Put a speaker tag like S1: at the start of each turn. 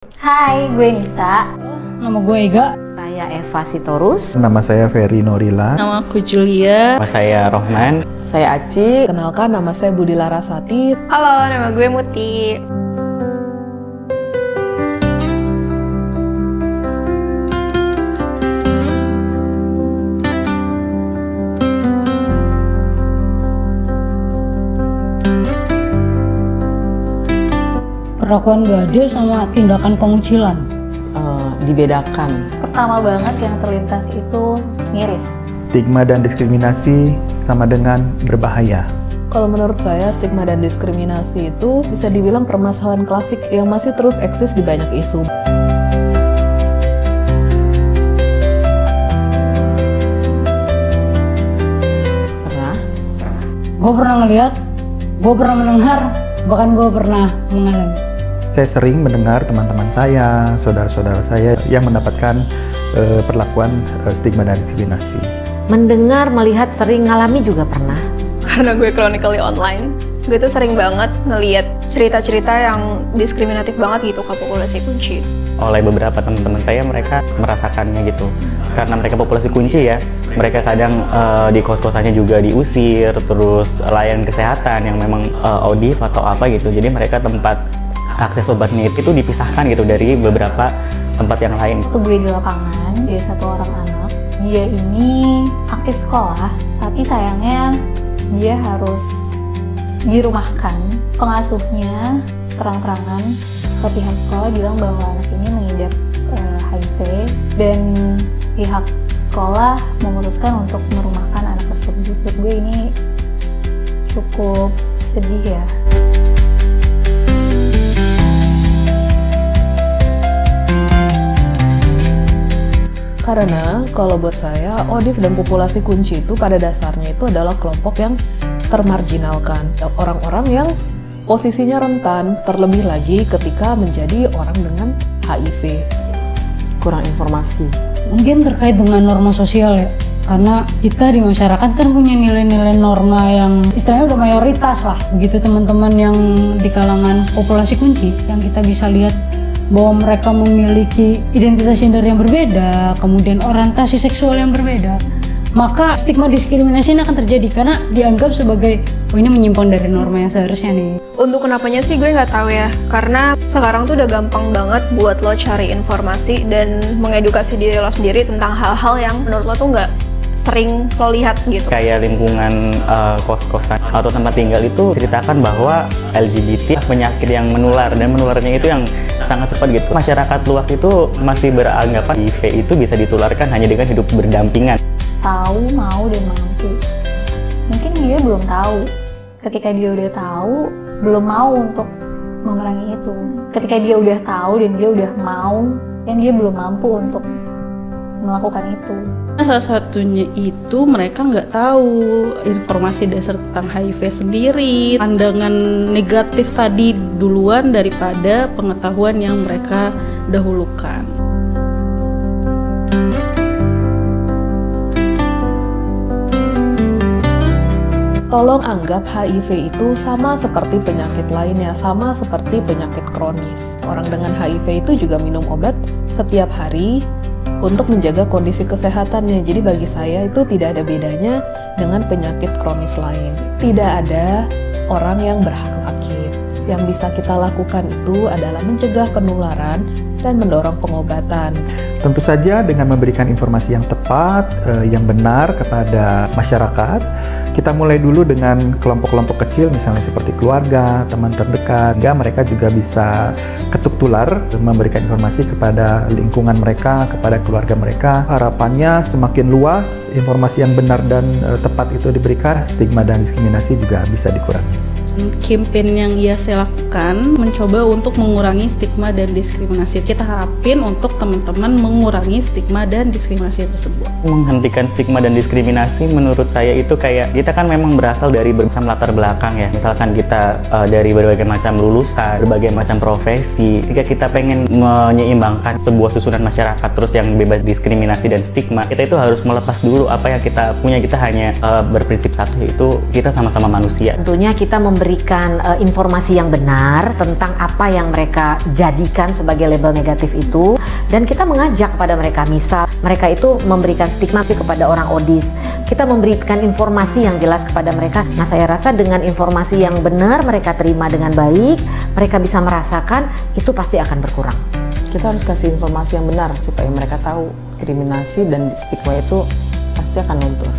S1: Hai, gue Nisa.
S2: Nama gue Ega.
S3: Saya Eva Sitorus.
S4: Nama saya Ferry Norila.
S5: Nama aku Julia.
S6: Nama saya Rohman.
S7: Saya Aci.
S8: Kenalkan, nama saya Budi Larasati.
S9: Halo, nama gue Muti.
S2: Perlakuan gadis sama tindakan pengucilan.
S7: Dibedakan.
S1: Pertama banget yang terlintas itu miris.
S4: Stigma dan diskriminasi sama dengan berbahaya.
S8: Kalau menurut saya, stigma dan diskriminasi itu bisa dibilang permasalahan klasik yang masih terus eksis di banyak isu.
S7: Pernah?
S2: Gue pernah ngeliat, gue pernah mendengar, bahkan gue pernah mengalami.
S4: Saya sering mendengar teman-teman saya, saudara-saudara saya yang mendapatkan perlakuan stigma dan diskriminasi.
S3: Mendengar, melihat, sering ngalami juga pernah.
S9: Karena gue chronically online, gue tuh sering banget ngeliat cerita-cerita yang diskriminatif banget gitu ke populasi kunci.
S6: Oleh beberapa teman-teman saya, mereka merasakannya gitu. Karena mereka populasi kunci ya, mereka kadang di kos-kosannya juga diusir, terus layanan kesehatan yang memang ODIF atau apa gitu. Jadi mereka tempat akses obatnya itu dipisahkan gitu dari beberapa tempat yang lain.
S1: Waktu gue di lapangan, dia satu orang anak. Dia ini aktif sekolah, tapi sayangnya dia harus dirumahkan. Pengasuhnya terang-terangan ke pihak sekolah bilang bahwa anak ini mengidap HIV dan pihak sekolah memutuskan untuk merumahkan anak tersebut. Buat gue ini cukup sedih ya.
S8: Karena kalau buat saya, ODIF dan populasi kunci itu pada dasarnya itu adalah kelompok yang termarginalkan. Orang-orang yang posisinya rentan, terlebih lagi ketika menjadi orang dengan HIV.
S7: Kurang informasi.
S2: Mungkin terkait dengan norma sosial ya. Karena kita di masyarakat kan punya nilai-nilai norma yang istilahnya udah mayoritas lah. Begitu teman-teman yang di kalangan populasi kunci, yang kita bisa lihat bahwa mereka memiliki identitas gender yang berbeda, kemudian orientasi seksual yang berbeda, maka stigma diskriminasi ini akan terjadi karena dianggap sebagai ini menyimpang dari norma yang seharusnya nih.
S9: Untuk kenapanya sih gue nggak tahu ya, karena sekarang tuh udah gampang banget buat lo cari informasi dan mengedukasi diri lo sendiri tentang hal-hal yang menurut lo tuh nggak sering lo lihat gitu.
S6: Kayak lingkungan kos-kosan atau tempat tinggal itu ceritakan bahwa LGBT penyakit yang menular dan menularnya itu yang sangat cepat gitu. Masyarakat luas itu masih beranggapan HIV itu bisa ditularkan hanya dengan hidup berdampingan.
S1: Tahu, mau, dan mampu. Mungkin dia belum tahu. Ketika dia udah tahu, belum mau untuk memerangi itu. Ketika dia udah tahu dan dia udah mau, dan dia belum mampu untuk melakukan itu.
S5: Salah satunya itu mereka nggak tahu informasi dasar tentang HIV sendiri. Pandangan negatif tadi duluan daripada pengetahuan yang mereka dahulukan.
S8: Tolong anggap HIV itu sama seperti penyakit lainnya, sama seperti penyakit kronis. Orang dengan HIV itu juga minum obat setiap hari untuk menjaga kondisi kesehatannya. Jadi bagi saya itu tidak ada bedanya dengan penyakit kronis lain. Tidak ada orang yang berhak sakit. Yang bisa kita lakukan itu adalah mencegah penularan dan mendorong pengobatan.
S4: Tentu saja dengan memberikan informasi yang tepat, yang benar kepada masyarakat. Kita mulai dulu dengan kelompok-kelompok kecil, misalnya seperti keluarga, teman terdekat, hingga mereka juga bisa ketuk tular memberikan informasi kepada lingkungan mereka, kepada keluarga mereka. Harapannya semakin luas informasi yang benar dan tepat itu diberikan, stigma dan diskriminasi juga bisa dikurangi.
S5: Campaign yang saya lakukan mencoba untuk mengurangi stigma dan diskriminasi. Kita harapin untuk teman-teman mengurangi stigma dan diskriminasi tersebut.
S6: Menghentikan stigma dan diskriminasi menurut saya itu kayak kita kan memang berasal dari bermacam latar belakang ya. Misalkan kita dari berbagai macam lulusan, berbagai macam profesi. Jika kita pengen menyeimbangkan sebuah susunan masyarakat terus yang bebas diskriminasi dan stigma, kita itu harus melepas dulu apa yang kita punya. Kita hanya berprinsip satu, yaitu kita sama-sama manusia.
S3: Tentunya kita memberi memberikan informasi yang benar tentang apa yang mereka jadikan sebagai label negatif itu, dan kita mengajak kepada mereka, misal mereka itu memberikan stigma kepada orang ODIF, kita memberikan informasi yang jelas kepada mereka. Nah, saya rasa dengan informasi yang benar mereka terima dengan baik, mereka bisa merasakan, itu pasti akan berkurang.
S7: Kita harus kasih informasi yang benar supaya mereka tahu diskriminasi dan stigma itu pasti akan luntur.